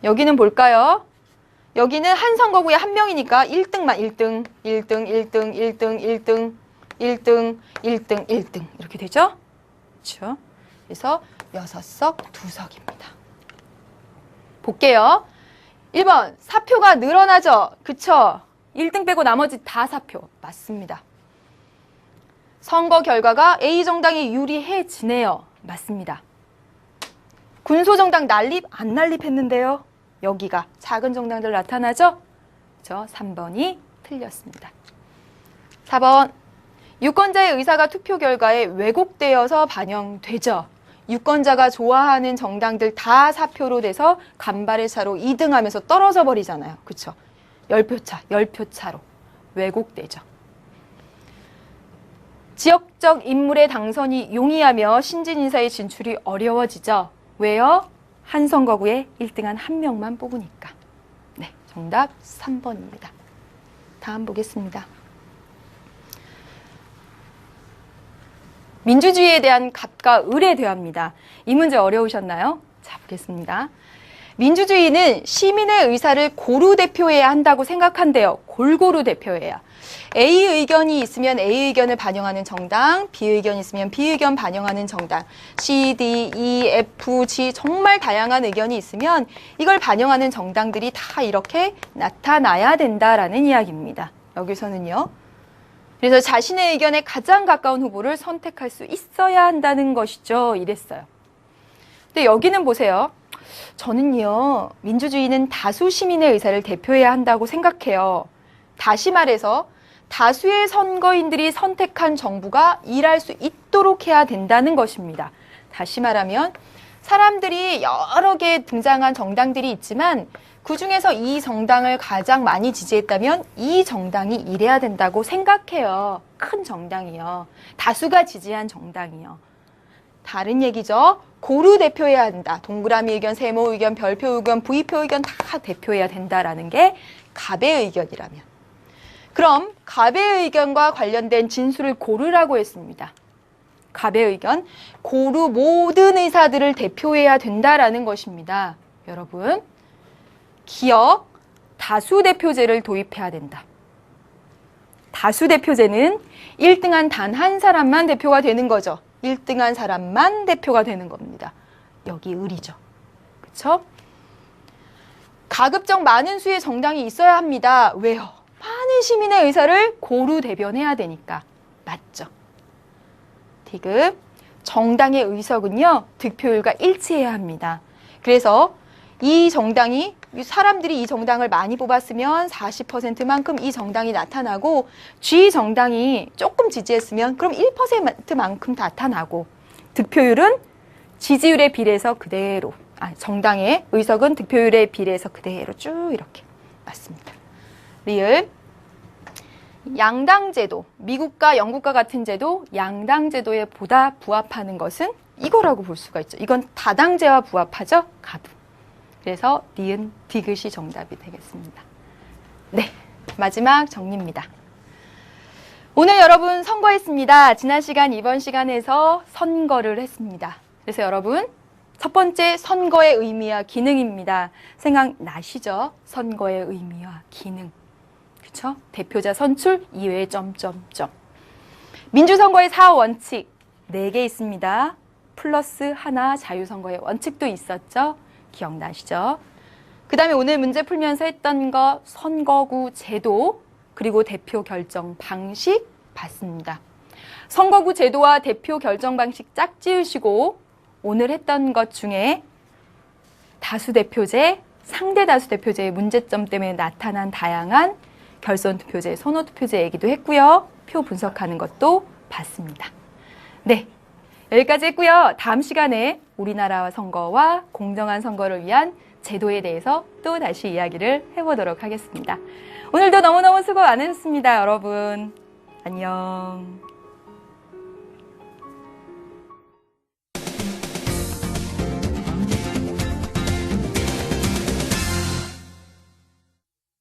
여기는 볼까요? 여기는 한 선거구에 1명이니까 1등만 1등, 1등, 1등, 1등, 1등, 1등, 1등, 1등 이렇게 되죠? 그렇죠? 그래서 6석, 2석입니다. 볼게요. 1번, 사표가 늘어나죠? 그쵸? 1등 빼고 나머지 다 사표. 맞습니다. 선거 결과가 A정당이 유리해지네요. 맞습니다. 군소정당 난립, 안 난립했는데요. 여기가 작은 정당들 나타나죠? 그쵸? 3번이 틀렸습니다. 4번, 유권자의 의사가 투표 결과에 왜곡되어서 반영되죠. 유권자가 좋아하는 정당들 다 사표로 돼서 간발의 차로 2등하면서 떨어져 버리잖아요. 그렇죠? 10표 차, 10표 차로 왜곡되죠. 지역적 인물의 당선이 용이하며 신진 인사의 진출이 어려워지죠. 왜요? 한 선거구에 1등한 한 명만 뽑으니까. 네, 정답 3번입니다. 다음 보겠습니다. 민주주의에 대한 갑과 을에 대합니다. 이 문제 어려우셨나요? 자, 보겠습니다. 민주주의는 시민의 의사를 고루 대표해야 한다고 생각한대요. 골고루 대표해야. A 의견이 있으면 A 의견을 반영하는 정당, B 의견이 있으면 B 의견 반영하는 정당, C, D, E, F, G 정말 다양한 의견이 있으면 이걸 반영하는 정당들이 다 이렇게 나타나야 된다라는 이야기입니다. 여기서는요. 그래서 자신의 의견에 가장 가까운 후보를 선택할 수 있어야 한다는 것이죠. 이랬어요. 근데 여기는 보세요. 저는요, 민주주의는 다수 시민의 의사를 대표해야 한다고 생각해요. 다시 말해서 다수의 선거인들이 선택한 정부가 일할 수 있도록 해야 된다는 것입니다. 다시 말하면 사람들이 여러 개 등장한 정당들이 있지만 그중에서 이 정당을 가장 많이 지지했다면 이 정당이 일해야 된다고 생각해요. 큰 정당이요. 다수가 지지한 정당이요. 다른 얘기죠. 고루 대표해야 한다. 동그라미 의견, 세모 의견, 별표 의견, V표 의견 다 대표해야 된다라는 게 갑의 의견이라면. 그럼 갑의 의견과 관련된 진술을 고르라고 했습니다. 갑의 의견, 고루 모든 의사들을 대표해야 된다라는 것입니다. 여러분, 기억, 다수대표제를 도입해야 된다. 다수대표제는 1등한 단 한 사람만 대표가 되는 거죠. 1등한 사람만 대표가 되는 겁니다. 여기 을이죠. 그렇죠? 가급적 많은 수의 정당이 있어야 합니다. 왜요? 많은 시민의 의사를 고루 대변해야 되니까. 맞죠? 디귿. 정당의 의석은요, 득표율과 일치해야 합니다. 그래서 이 정당이, 사람들이 이 정당을 많이 뽑았으면 40%만큼 이 정당이 나타나고, G 정당이 조금 지지했으면 그럼 1%만큼 나타나고, 득표율은 지지율에 비례해서 그대로, 정당의 의석은 득표율에 비례해서 그대로 쭉 이렇게 맞습니다. 리을. 양당제도, 미국과 영국과 같은 제도, 양당제도에 보다 부합하는 것은 이거라고 볼 수가 있죠. 이건 다당제와 부합하죠? 가부. 그래서 니은 디귿이 정답이 되겠습니다. 네, 마지막 정리입니다. 오늘 여러분 선거했습니다. 지난 시간, 이번 시간에서 선거를 했습니다. 그래서 여러분, 첫 번째 선거의 의미와 기능입니다. 생각나시죠? 선거의 의미와 기능. 그렇죠? 대표자 선출 이외에 점점점. 민주선거의 4원칙 4개 있습니다. 플러스 하나 자유선거의 원칙도 있었죠? 기억나시죠? 그 다음에 오늘 문제 풀면서 했던 거 선거구 제도 그리고 대표 결정 방식 봤습니다. 선거구 제도와 대표 결정 방식 짝지으시고 오늘 했던 것 중에 다수대표제, 상대다수대표제의 문제점 때문에 나타난 다양한 결선투표제, 선호투표제 얘기도 했고요. 표 분석하는 것도 봤습니다. 네, 여기까지 했고요. 다음 시간에 우리나라 선거와 공정한 선거를 위한 제도에 대해서 또 다시 이야기를 해보도록 하겠습니다. 오늘도 너무너무 수고 많으셨습니다, 여러분. 안녕.